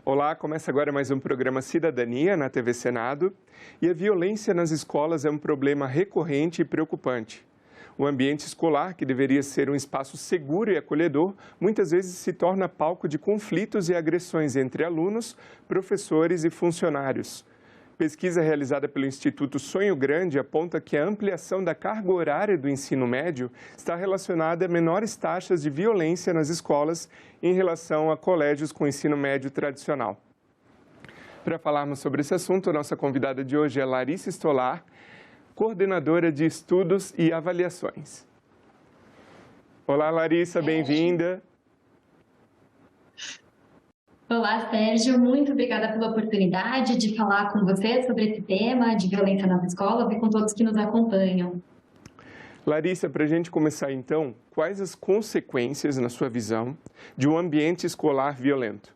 Olá, começa agora mais um programa Cidadania na TV Senado. E a violência nas escolas é um problema recorrente e preocupante. O ambiente escolar, que deveria ser um espaço seguro e acolhedor, muitas vezes se torna palco de conflitos e agressões entre alunos, professores e funcionários. Pesquisa realizada pelo Instituto Sonho Grande aponta que a ampliação da carga horária do ensino médio está relacionada a menores taxas de violência nas escolas em relação a colégios com ensino médio tradicional. Para falarmos sobre esse assunto, a nossa convidada de hoje é Larissa Stolar, coordenadora de estudos e avaliações. Olá, Larissa, bem-vinda. Olá, Sérgio. Muito obrigada pela oportunidade de falar com você sobre esse tema de violência nas escolas e com todos que nos acompanham. Larissa, para a gente começar então, quais as consequências, na sua visão, de um ambiente escolar violento?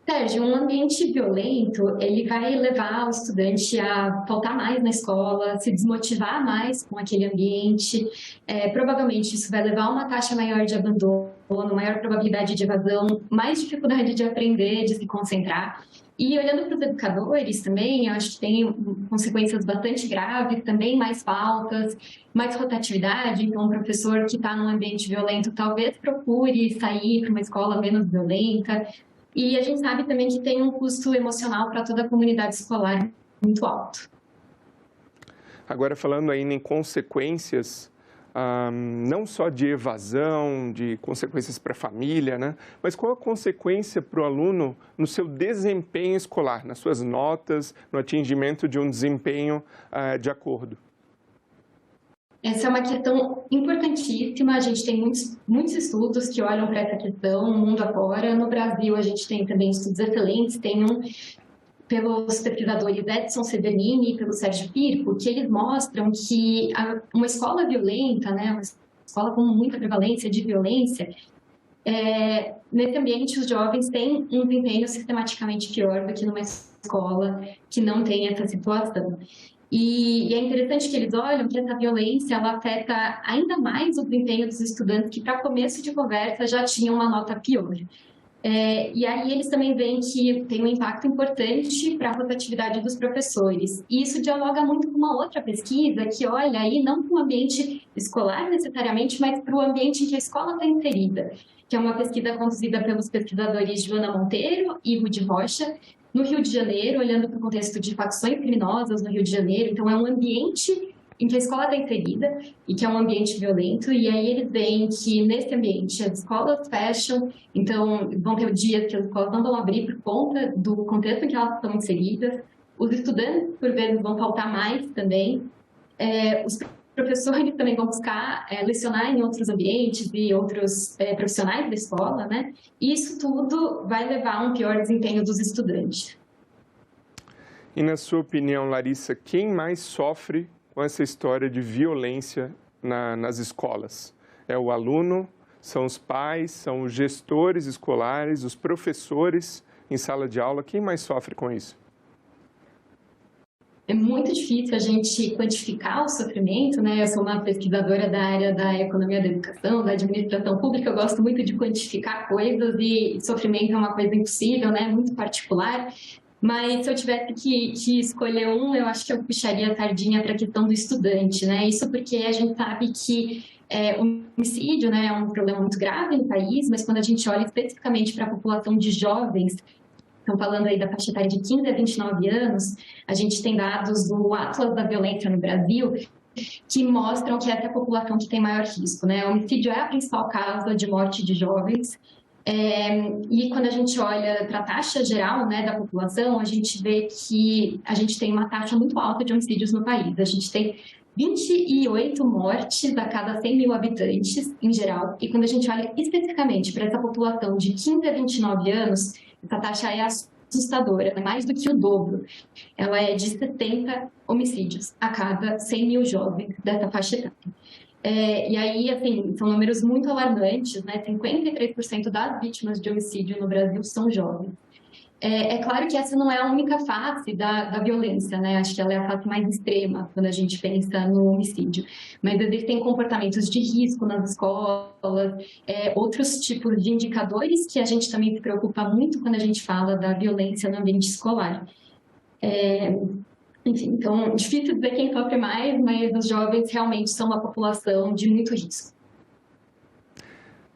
Sérgio, um ambiente violento, ele vai levar o estudante a faltar mais na escola, se desmotivar mais com aquele ambiente. Provavelmente isso vai levar a uma taxa maior de abandono, maior probabilidade de evasão, mais dificuldade de aprender, de se concentrar. E olhando para os educadores também, eu acho que tem consequências bastante graves, também mais faltas, mais rotatividade. Então, um professor que está num ambiente violento talvez procure sair para uma escola menos violenta. E a gente sabe também que tem um custo emocional para toda a comunidade escolar muito alto. Agora, falando ainda em consequências, não só de evasão, de consequências para a família, né? Mas qual a consequência para o aluno no seu desempenho escolar, nas suas notas, no atingimento de um desempenho de acordo? Essa é uma questão importantíssima, a gente tem muitos estudos que olham para essa questão, mundo afora. No Brasil, a gente tem também estudos excelentes, tem um pelos pesquisadores Edson Severlini e pelo Sérgio Pirco, que eles mostram que uma escola violenta, né, uma escola com muita prevalência de violência, nesse ambiente os jovens têm um desempenho sistematicamente pior do que numa escola que não tem essa situação. E é interessante que eles olham que essa violência ela afeta ainda mais o desempenho dos estudantes que, para começo de conversa, já tinham uma nota pior. E aí eles também veem que tem um impacto importante para a rotatividade dos professores. E isso dialoga muito com uma outra pesquisa que olha aí não para o ambiente escolar necessariamente, mas para o ambiente em que a escola está inserida, que é uma pesquisa conduzida pelos pesquisadores Joana Monteiro e Rudi Rocha, no Rio de Janeiro, olhando para o contexto de facções criminosas no Rio de Janeiro. Então, é um ambiente em que a escola está inserida e que é um ambiente violento, e aí eles veem que nesse ambiente as escolas fecham, então vão ter dias que as escolas não vão abrir por conta do contexto em que elas estão inseridas, os estudantes, por vezes, vão faltar mais também, os professores também vão buscar lecionar em outros ambientes e outros profissionais da escola, né? E isso tudo vai levar a um pior desempenho dos estudantes. E na sua opinião, Larissa, quem mais sofre com essa história de violência nas escolas? É o aluno, são os pais, são os gestores escolares, os professores em sala de aula? Quem mais sofre com isso? É muito difícil a gente quantificar o sofrimento, né? Eu sou uma pesquisadora da área da economia da educação, da administração pública, eu gosto muito de quantificar coisas e sofrimento é uma coisa impossível, né? Muito particular. Mas se eu tivesse que escolher um, eu acho que eu puxaria a sardinha para a questão do estudante, né? Isso porque a gente sabe que o homicídio, né, é um problema muito grave no país, mas quando a gente olha especificamente para a população de jovens, estão falando aí da faixa etária de 15 a 29 anos, a gente tem dados do Atlas da Violência no Brasil que mostram que essa é a população que tem maior risco, né? O homicídio é a principal causa de morte de jovens. E quando a gente olha para a taxa geral, né, da população, a gente vê que a gente tem uma taxa muito alta de homicídios no país. A gente tem 28 mortes a cada 100 mil habitantes, em geral. E quando a gente olha especificamente para essa população de 15 a 29 anos, essa taxa é assustadora, é mais do que o dobro. Ela é de 70 homicídios a cada 100 mil jovens dessa faixa etária. E aí, assim, são números muito alarmantes, né? 53% das vítimas de homicídio no Brasil são jovens. É claro que essa não é a única face da violência, né? Acho que ela é a face mais extrema quando a gente pensa no homicídio. Mas existem comportamentos de risco nas escolas, outros tipos de indicadores que a gente também se preocupa muito quando a gente fala da violência no ambiente escolar. Enfim, então, difícil dizer quem sofre mais, mas os jovens realmente são uma população de muito risco.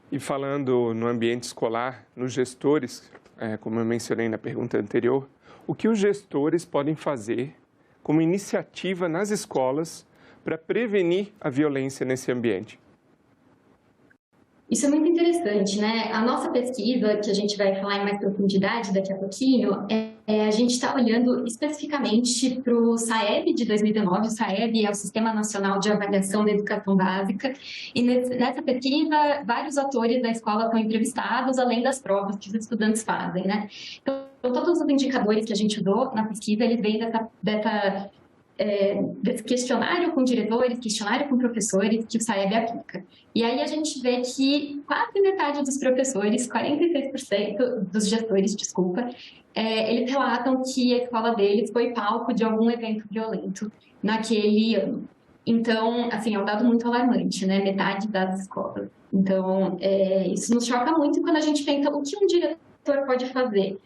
E falando no ambiente escolar, nos gestores, como eu mencionei na pergunta anterior, o que os gestores podem fazer como iniciativa nas escolas para prevenir a violência nesse ambiente? Isso é muito interessante, né? A nossa pesquisa, que a gente vai falar em mais profundidade daqui a pouquinho, a gente está olhando especificamente para o SAEB de 2019. O SAEB é o Sistema Nacional de Avaliação da Educação Básica, e nessa pesquisa, vários atores da escola são entrevistados, além das provas que os estudantes fazem, né? Então, todos os indicadores que a gente usou na pesquisa, eles vêm desse questionário com diretores, questionário com professores que o SAEB aplica. E aí a gente vê que quase metade dos professores, 46% dos gestores, desculpa, eles relatam que a escola deles foi palco de algum evento violento naquele ano. Então, assim, é um dado muito alarmante, né? Metade das escolas. Então, isso nos choca muito quando a gente pensa o que um diretor pode fazer.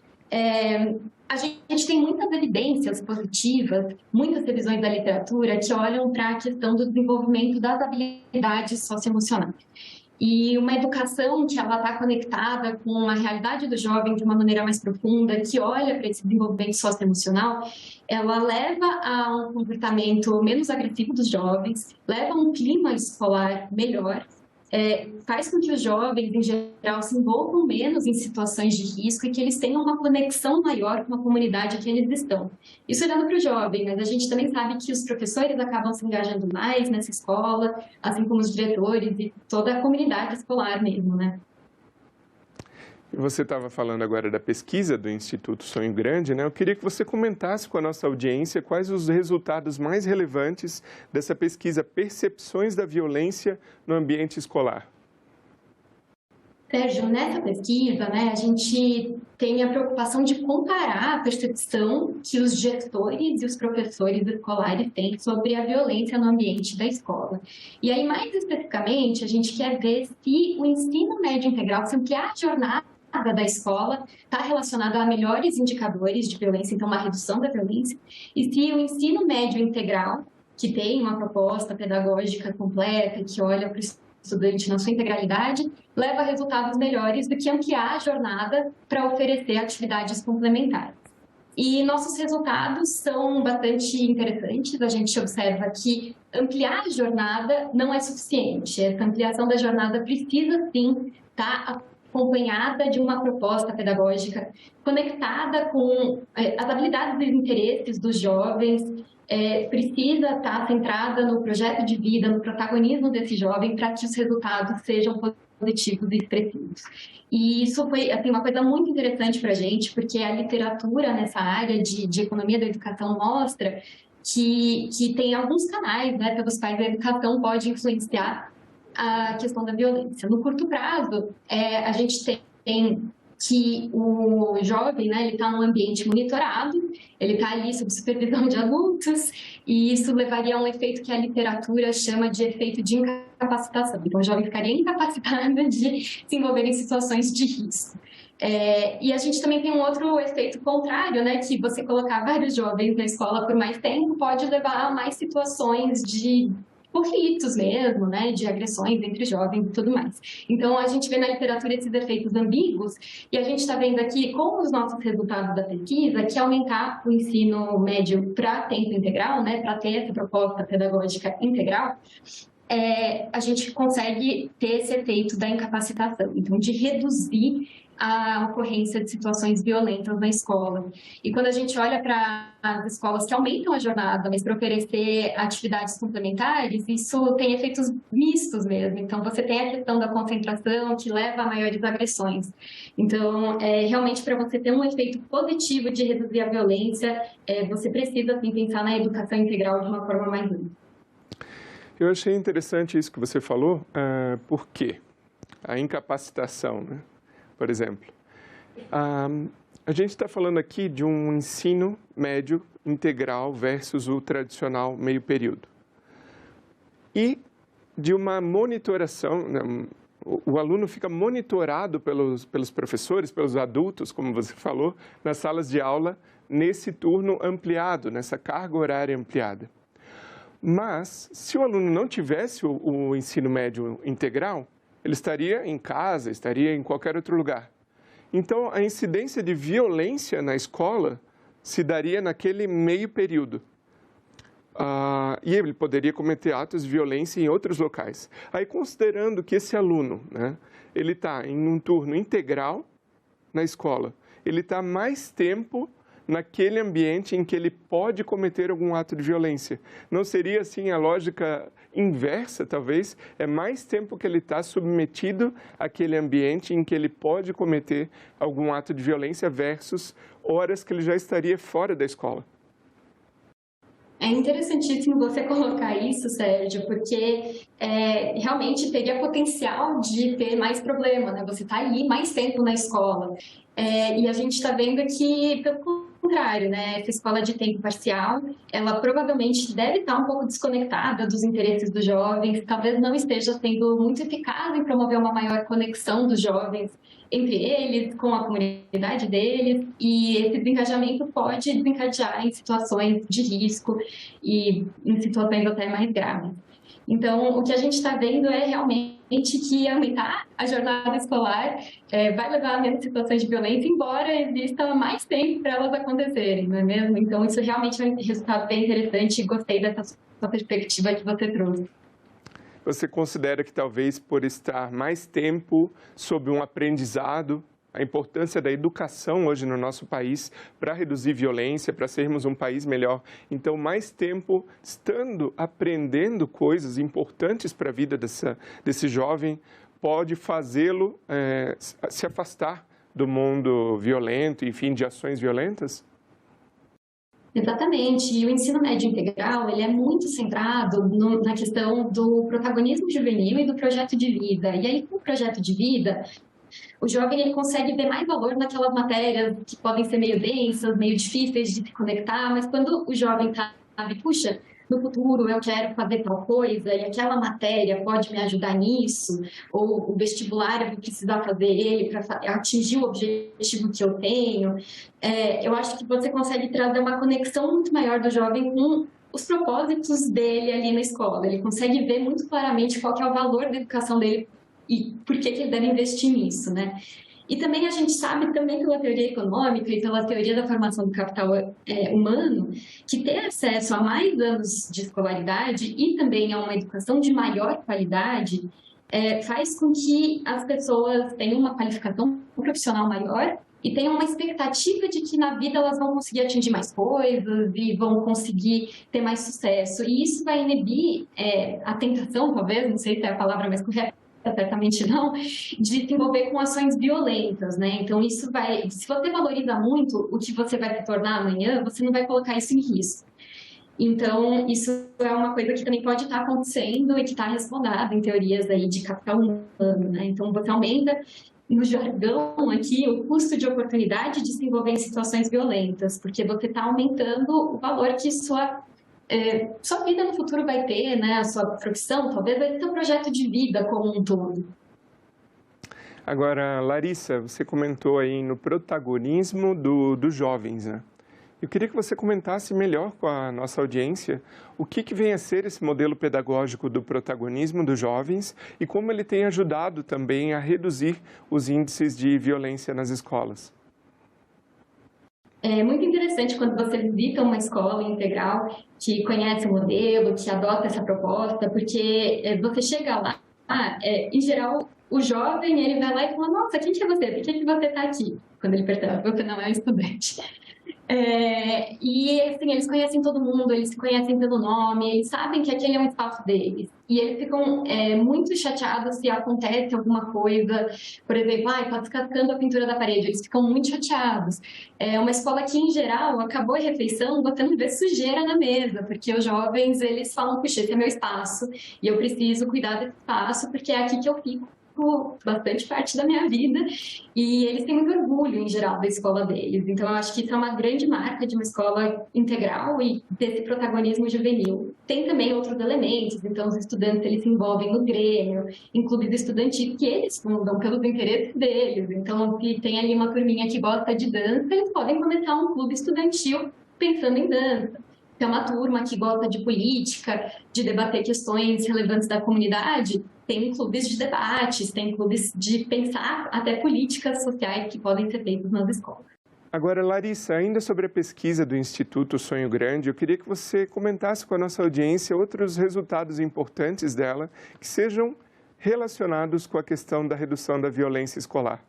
A gente tem muitas evidências positivas, muitas revisões da literatura que olham para a questão do desenvolvimento das habilidades socioemocionais. E uma educação que ela está conectada com a realidade do jovem de uma maneira mais profunda, que olha para esse desenvolvimento socioemocional, ela leva a um comportamento menos agressivo dos jovens, leva a um clima escolar melhor, faz com que os jovens, em geral, se envolvam menos em situações de risco e que eles tenham uma conexão maior com a comunidade que eles estão. Isso olhando para o jovem, mas a gente também sabe que os professores acabam se engajando mais nessa escola, assim como os diretores e toda a comunidade escolar mesmo, né? Você estava falando agora da pesquisa do Instituto Sonho Grande, né? Eu queria que você comentasse com a nossa audiência quais os resultados mais relevantes dessa pesquisa Percepções da Violência no Ambiente Escolar. Sérgio, nessa pesquisa, né, a gente tem a preocupação de comparar a percepção que os gestores e os professores escolares têm sobre a violência no ambiente da escola. E aí, mais especificamente, a gente quer ver se o ensino médio integral, se ampliar a jornada da escola está relacionado a melhores indicadores de violência, então uma redução da violência, e se o ensino médio integral, que tem uma proposta pedagógica completa, que olha para o estudante na sua integralidade, leva a resultados melhores do que ampliar a jornada para oferecer atividades complementares. E nossos resultados são bastante interessantes. A gente observa que ampliar a jornada não é suficiente. Essa ampliação da jornada precisa, sim, estar acompanhada de uma proposta pedagógica conectada com as habilidades e interesses dos jovens, precisa estar centrada no projeto de vida, no protagonismo desse jovem, para que os resultados sejam positivos e expressivos. E isso foi assim, uma coisa muito interessante para a gente, porque a literatura nessa área de economia da educação mostra que tem alguns canais, né, pelos quais a educação pode influenciar a questão da violência. No curto prazo, a gente tem que o jovem, né, ele está num ambiente monitorado, ele está ali sob supervisão de adultos, e isso levaria a um efeito que a literatura chama de efeito de incapacitação. Então, o jovem ficaria incapacitado de se envolver em situações de risco. E a gente também tem um outro efeito contrário, né, que você colocar vários jovens na escola por mais tempo pode levar a mais situações de conflitos mesmo, né, de agressões entre jovens e tudo mais. Então, a gente vê na literatura esses efeitos ambíguos, e a gente está vendo aqui, com os nossos resultados da pesquisa, que aumentar o ensino médio para tempo integral, né, para ter essa proposta pedagógica integral, a gente consegue ter esse efeito da incapacitação, então, de reduzir a ocorrência de situações violentas na escola. E quando a gente olha para as escolas que aumentam a jornada, mas para oferecer atividades complementares, isso tem efeitos mistos mesmo. Então, você tem a questão da concentração, que leva a maiores agressões. Então, realmente, para você ter um efeito positivo de reduzir a violência, você precisa assim, pensar na educação integral de uma forma mais ampla. Eu achei interessante isso que você falou, porque a incapacitação, né? Por exemplo, a A gente está falando aqui de um ensino médio integral versus o tradicional meio período. E de uma monitoração, né? O aluno fica monitorado pelos professores, pelos adultos, como você falou, nas salas de aula, nesse turno ampliado, nessa carga horária ampliada. Mas, se o aluno não tivesse o ensino médio integral, ele estaria em casa, estaria em qualquer outro lugar. Então, a incidência de violência na escola se daria naquele meio período. E ele poderia cometer atos de violência em outros locais. Aí, considerando que esse aluno, né, ele está em um turno integral na escola, ele está mais tempo naquele ambiente em que ele pode cometer algum ato de violência. Não seria assim a lógica inversa, talvez? É mais tempo que ele está submetido àquele ambiente em que ele pode cometer algum ato de violência versus horas que ele já estaria fora da escola. É interessantíssimo você colocar isso, Sérgio, porque realmente teria potencial de ter mais problema, né? Você está ali mais tempo na escola. E a gente está vendo que, pelo contrário, né? Essa escola de tempo parcial, ela provavelmente deve estar um pouco desconectada dos interesses dos jovens, talvez não esteja sendo muito eficaz em promover uma maior conexão dos jovens entre eles, com a comunidade deles, e esse desengajamento pode desencadear em situações de risco e em situações até mais graves. Então, o que a gente está vendo é realmente que aumentar a jornada escolar vai levar a menos situações de violência, embora exista mais tempo para elas acontecerem, não é mesmo? Então, isso realmente é um resultado bem interessante e gostei dessa sua perspectiva que você trouxe. Você considera que talvez por estar mais tempo sob um aprendizado, a importância da educação hoje no nosso país para reduzir violência, para sermos um país melhor. Então, mais tempo estando aprendendo coisas importantes para a vida desse jovem pode fazê-lo se afastar do mundo violento, enfim, de ações violentas? Exatamente, e o ensino médio integral ele é muito centrado na questão do protagonismo juvenil e do projeto de vida. E aí, com o projeto de vida, o jovem ele consegue ver mais valor naquelas matérias que podem ser meio densas, meio difíceis de se conectar, mas quando o jovem sabe, puxa, no futuro eu quero fazer tal coisa e aquela matéria pode me ajudar nisso, ou o vestibular eu vou precisar fazer ele para atingir o objetivo que eu tenho, eu acho que você consegue trazer uma conexão muito maior do jovem com os propósitos dele ali na escola. Ele consegue ver muito claramente qual que é o valor da educação dele e por que ele deve investir nisso, né? E também a gente sabe, também pela teoria econômica e pela teoria da formação do capital humano, que ter acesso a mais anos de escolaridade e também a uma educação de maior qualidade faz com que as pessoas tenham uma qualificação profissional maior e tenham uma expectativa de que na vida elas vão conseguir atingir mais coisas e vão conseguir ter mais sucesso. E isso vai inibir a tentação, talvez, não sei se é a palavra mais correta, certamente não, de se envolver com ações violentas, né? Então, isso vai... Se você valoriza muito o que você vai se tornar amanhã, você não vai colocar isso em risco. Então, isso é uma coisa que também pode estar acontecendo e que está respaldada em teorias aí de capital humano, né? Então, você aumenta, no jargão aqui, o custo de oportunidade de se envolver em situações violentas, porque você está aumentando o valor que sua vida no futuro vai ter, né? A sua profissão, talvez vai ter um projeto de vida como um todo. Agora, Larissa, você comentou aí no protagonismo dos jovens, né? Eu queria que você comentasse melhor com a nossa audiência o que vem a ser esse modelo pedagógico do protagonismo dos jovens e como ele tem ajudado também a reduzir os índices de violência nas escolas. É muito interessante quando você visita uma escola integral que conhece o modelo, que adota essa proposta, porque você chega lá, em geral, o jovem ele vai lá e fala, nossa, quem que é você? Por que você está aqui? Quando ele percebe que você não é um estudante. E assim, eles conhecem todo mundo, eles se conhecem pelo nome, eles sabem que aquele é um espaço deles. E eles ficam muito chateados se acontece alguma coisa, por exemplo, está descascando a pintura da parede, eles ficam muito chateados. É uma escola que, em geral, acabou a refeição, você não vê sujeira na mesa, porque os jovens, eles falam, puxa, esse é meu espaço, e eu preciso cuidar desse espaço, porque é aqui que eu fico isso bastante parte da minha vida, e eles têm muito orgulho, em geral, da escola deles. Então, eu acho que isso é uma grande marca de uma escola integral e desse protagonismo juvenil. Tem também outros elementos, então os estudantes eles se envolvem no Grêmio, em clubes estudantis que eles fundam pelos interesses deles. Então, se tem ali uma turminha que gosta de dança, eles podem começar um clube estudantil pensando em dança. Se é uma turma que gosta de política, de debater questões relevantes da comunidade, tem clubes de debates, tem clubes de pensar até políticas sociais que podem ser feitas nas escolas. Agora, Larissa, ainda sobre a pesquisa do Instituto Sonho Grande, eu queria que você comentasse com a nossa audiência outros resultados importantes dela que sejam relacionados com a questão da redução da violência escolar.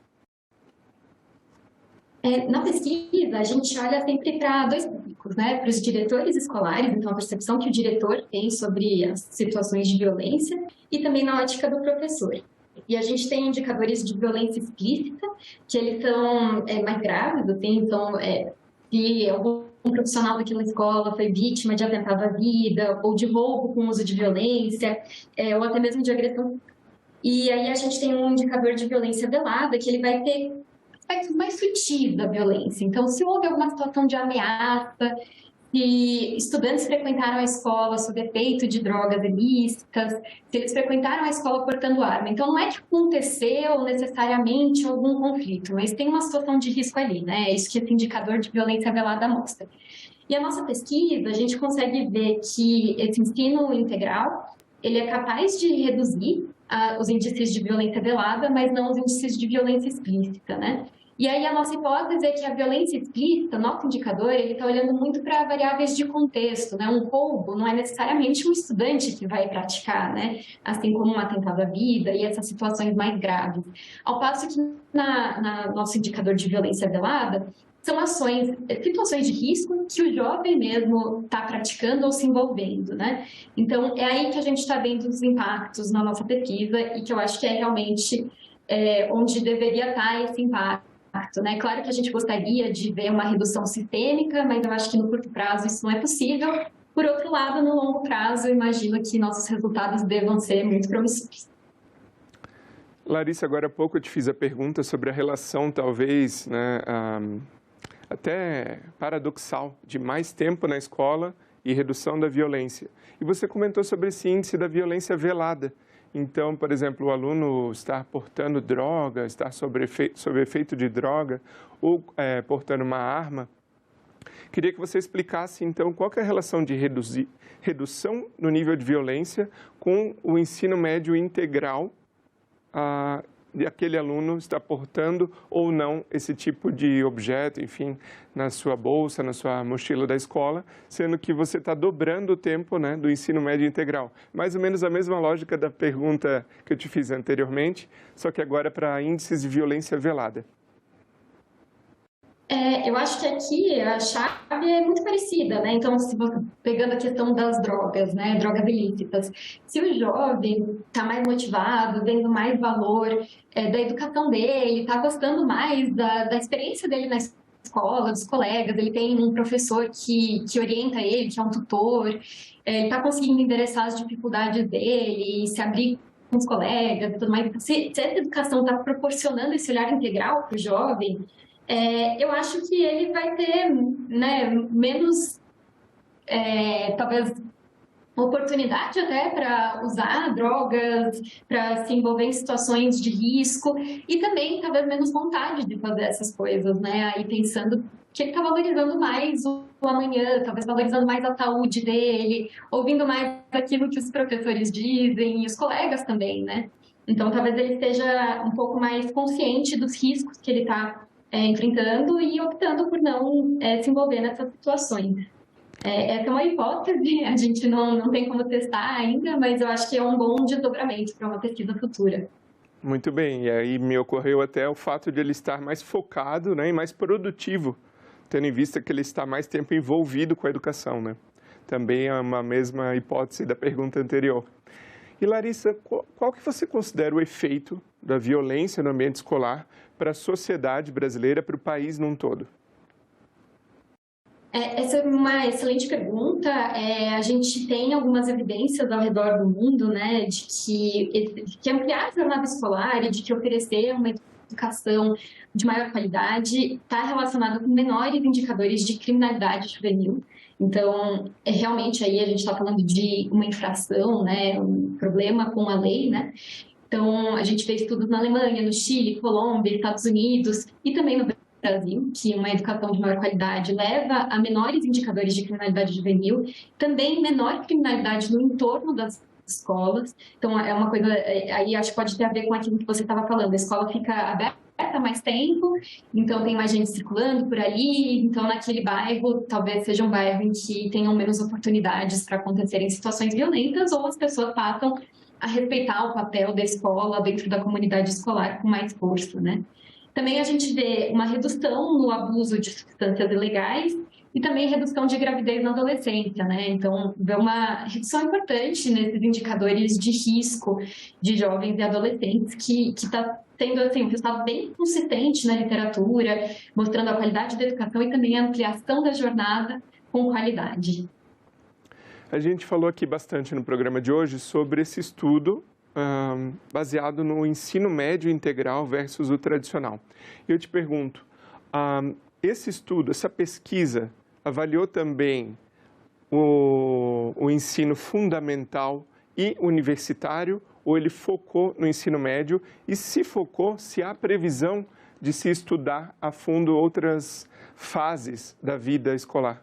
Na pesquisa, a gente olha sempre para dois públicos, né? Para os diretores escolares, então a percepção que o diretor tem sobre as situações de violência, e também na ótica do professor. E a gente tem indicadores de violência explícita, que eles são mais graves, assim, então, se algum profissional daquela escola foi vítima de atentado à vida, ou de roubo com uso de violência, ou até mesmo de agressão. E aí a gente tem um indicador de violência velada, que ele vai ter aspectos mais sutis da violência. Então, se houve alguma situação de ameaça, se estudantes frequentaram a escola sob efeito de drogas ilícitas, se eles frequentaram a escola portando arma. Então, não é que aconteceu necessariamente algum conflito, mas tem uma situação de risco ali, né? É isso que esse indicador de violência velada mostra. E a nossa pesquisa, a gente consegue ver que esse ensino integral, ele é capaz de reduzir os índices de violência velada, mas não os índices de violência explícita, né? E aí a nossa hipótese é que a violência explícita, nosso indicador, ele está olhando muito para variáveis de contexto, né? Um roubo não é necessariamente um estudante que vai praticar, né? Assim como um atentado à vida e essas situações mais graves. Ao passo que na nosso indicador de violência velada, são situações de risco que o jovem mesmo está praticando ou se envolvendo, né? Então, é aí que a gente está vendo os impactos na nossa pesquisa e que eu acho que é realmente onde deveria estar esse impacto, né? Claro que a gente gostaria de ver uma redução sistêmica, mas eu acho que no curto prazo isso não é possível. Por outro lado, no longo prazo, eu imagino que nossos resultados devam ser muito promissores. Larissa, agora há pouco eu te fiz a pergunta sobre a relação, talvez, né, até paradoxal, de mais tempo na escola e redução da violência. E você comentou sobre esse índice da violência velada. Então, por exemplo, o aluno estar portando droga, estar sob efeito de droga ou portando uma arma. Queria que você explicasse, então, qual que é a relação de redução no nível de violência com o ensino médio integral de aquele aluno está portando ou não esse tipo de objeto, enfim, na sua bolsa, na sua mochila da escola, sendo que você está dobrando o tempo, né, do ensino médio integral. Mais ou menos a mesma lógica da pergunta que eu te fiz anteriormente, só que agora para índices de violência velada. Eu acho que aqui a chave é muito parecida, né? Então, se você pegando a questão das drogas, né, drogas ilícitas, se o jovem está mais motivado, vendo mais valor da educação dele, está gostando mais da experiência dele na escola, dos colegas, ele tem um professor que orienta ele, que é um tutor, ele está conseguindo endereçar as dificuldades dele, se abrir com os colegas e tudo mais. Se essa educação está proporcionando esse olhar integral para o jovem, eu acho que ele vai ter, né, menos, talvez, oportunidade até para usar drogas, para se envolver em situações de risco e também talvez menos vontade de fazer essas coisas, né? Aí pensando que ele está valorizando mais o amanhã, talvez valorizando mais a saúde dele, ouvindo mais aquilo que os professores dizem e os colegas também, né? Então, talvez ele esteja um pouco mais consciente dos riscos que ele está enfrentando e optando por não se envolver nessas situações. Essa é uma hipótese, a gente não tem como testar ainda, mas eu acho que é um bom desdobramento para uma pesquisa futura. Muito bem, e aí me ocorreu até o fato de ele estar mais focado, né, e mais produtivo, tendo em vista que ele está mais tempo envolvido com a educação, né? Também é uma mesma hipótese da pergunta anterior. E Larissa, qual que você considera o efeito da violência no ambiente escolar para a sociedade brasileira, para o país num todo? Essa é uma excelente pergunta. A gente tem algumas evidências ao redor do mundo, né, de que ampliar a jornada escolar e de que oferecer uma educação de maior qualidade está relacionado com menores indicadores de criminalidade juvenil. Então, realmente aí a gente está falando de uma infração, né, um problema com a lei, né? Então, a gente vê estudos na Alemanha, no Chile, Colômbia, Estados Unidos e também no Brasil, que uma educação de maior qualidade leva a menores indicadores de criminalidade juvenil, também menor criminalidade no entorno das escolas. Então, é uma coisa, aí acho que pode ter a ver com aquilo que você estava falando, a escola fica aberta mais tempo, então tem mais gente circulando por ali, então naquele bairro talvez seja um bairro em que tenham menos oportunidades para acontecerem situações violentas, ou as pessoas passam a respeitar o papel da escola dentro da comunidade escolar com mais força, né? Também a gente vê uma redução no abuso de substâncias ilegais e também redução de gravidez na adolescência, né? Então, vê uma redução importante nesses indicadores de risco de jovens e adolescentes que está tendo assim, um resultado bem consistente na literatura, mostrando a qualidade da educação e também a ampliação da jornada com qualidade. A gente falou aqui bastante no programa de hoje sobre esse estudo baseado no ensino médio integral versus o tradicional. Eu te pergunto, esse estudo, essa pesquisa, avaliou também o ensino fundamental e universitário, ou ele focou no ensino médio? E se focou, se há previsão de se estudar a fundo outras fases da vida escolar?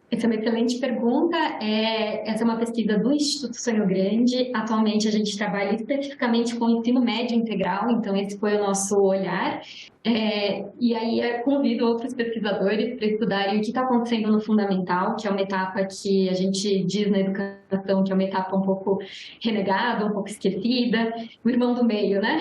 Essa é uma excelente pergunta. Essa é uma pesquisa do Instituto Sonho Grande. Atualmente, a gente trabalha especificamente com o ensino médio integral, então esse foi o nosso olhar. E aí, convido outros pesquisadores para estudarem o que está acontecendo no fundamental, que é uma etapa que a gente diz na educação que é uma etapa um pouco renegada, um pouco esquecida, o irmão do meio, né?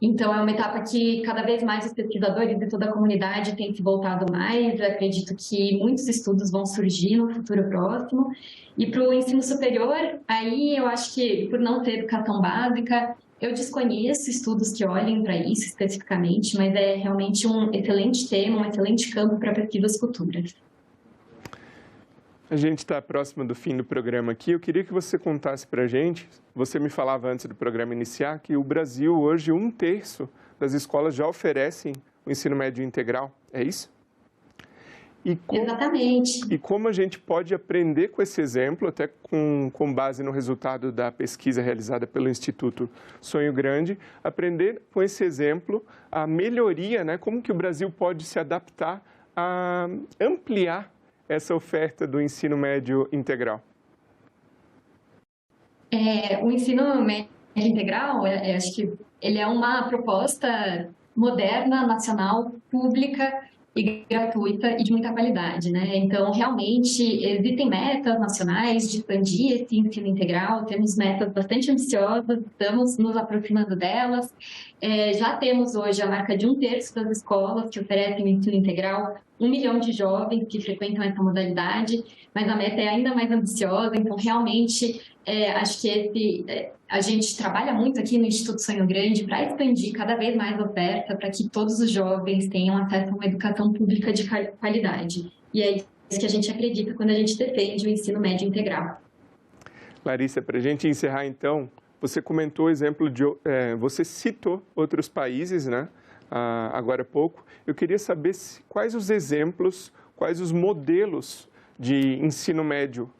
Então, é uma etapa que cada vez mais os pesquisadores de toda a comunidade têm se voltado mais. Eu acredito que muitos estudos vão surgir no futuro próximo. E para o ensino superior, aí eu acho que, por não ter educação básica, eu desconheço estudos que olhem para isso especificamente, mas é realmente um excelente tema, um excelente campo para pesquisas futuras. A gente está próximo do fim do programa aqui. Eu queria que você contasse para a gente, você me falava antes do programa iniciar, que o Brasil hoje, 1/3 das escolas já oferecem o ensino médio integral, é isso? Exatamente. E como a gente pode aprender com esse exemplo, até com base no resultado da pesquisa realizada pelo Instituto Sonho Grande, aprender com esse exemplo a melhoria, né? Como que o Brasil pode se adaptar a ampliar essa oferta do ensino médio integral? O ensino médio integral, acho que ele é uma proposta moderna, nacional, pública e gratuita e de muita qualidade, né? Então, realmente, existem metas nacionais de expandir esse ensino integral, temos metas bastante ambiciosas, estamos nos aproximando delas. Já temos hoje a marca de 1/3 das escolas que oferecem o ensino integral, 1 milhão de jovens que frequentam essa modalidade, mas a meta é ainda mais ambiciosa, então realmente acho que a gente trabalha muito aqui no Instituto Sonho Grande para expandir cada vez mais a oferta, para que todos os jovens tenham acesso a uma educação pública de qualidade. E é isso que a gente acredita quando a gente defende o ensino médio integral. Larissa, para a gente encerrar então, você comentou o exemplo de, você citou outros países, né? Agora há pouco. Eu queria saber quais os exemplos, quais os modelos de ensino médio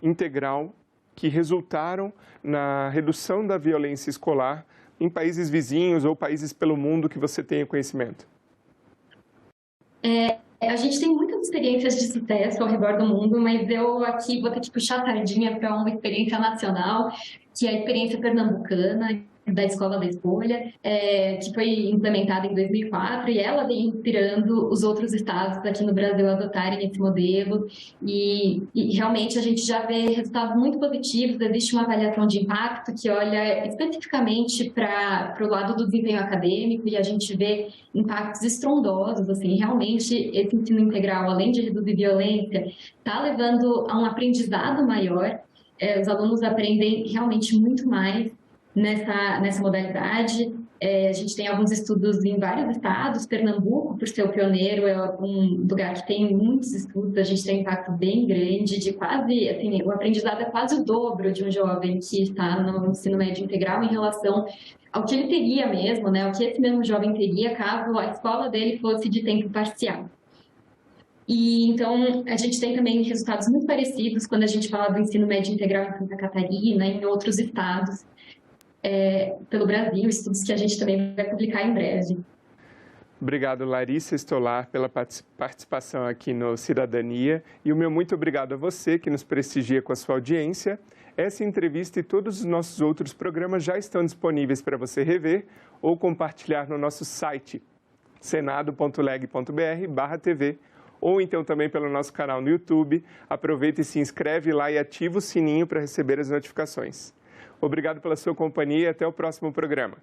integral que resultaram na redução da violência escolar em países vizinhos ou países pelo mundo que você tenha conhecimento. A gente tem muitas experiências de sucesso ao redor do mundo, mas eu aqui vou ter que puxar a sardinha para uma experiência nacional, que é a experiência pernambucana, da Escola da Escolha, que foi implementada em 2004, e ela vem inspirando os outros estados aqui no Brasil a adotarem esse modelo, e realmente a gente já vê resultados muito positivos. Existe uma avaliação de impacto que olha especificamente para o lado do desempenho acadêmico, e a gente vê impactos estrondosos, assim, realmente esse ensino integral, além de reduzir violência, está levando a um aprendizado maior. Os alunos aprendem realmente muito mais nessa modalidade. A gente tem alguns estudos em vários estados. Pernambuco, por ser o pioneiro, é um lugar que tem muitos estudos. A gente tem um impacto bem grande, de quase, assim, o aprendizado é quase o dobro de um jovem que está no ensino médio integral em relação ao que ele teria mesmo, né? O que esse mesmo jovem teria caso a escola dele fosse de tempo parcial. E então a gente tem também resultados muito parecidos quando a gente fala do ensino médio integral em Santa Catarina, em outros estados, pelo Brasil, estudos que a gente também vai publicar em breve. Obrigado, Larissa Stolar, pela participação aqui no Cidadania. E o meu muito obrigado a você que nos prestigia com a sua audiência. Essa entrevista e todos os nossos outros programas já estão disponíveis para você rever ou compartilhar no nosso site, senado.leg.br/tv, ou então também pelo nosso canal no YouTube. Aproveita e se inscreve lá e ativa o sininho para receber as notificações. Obrigado pela sua companhia e até o próximo programa.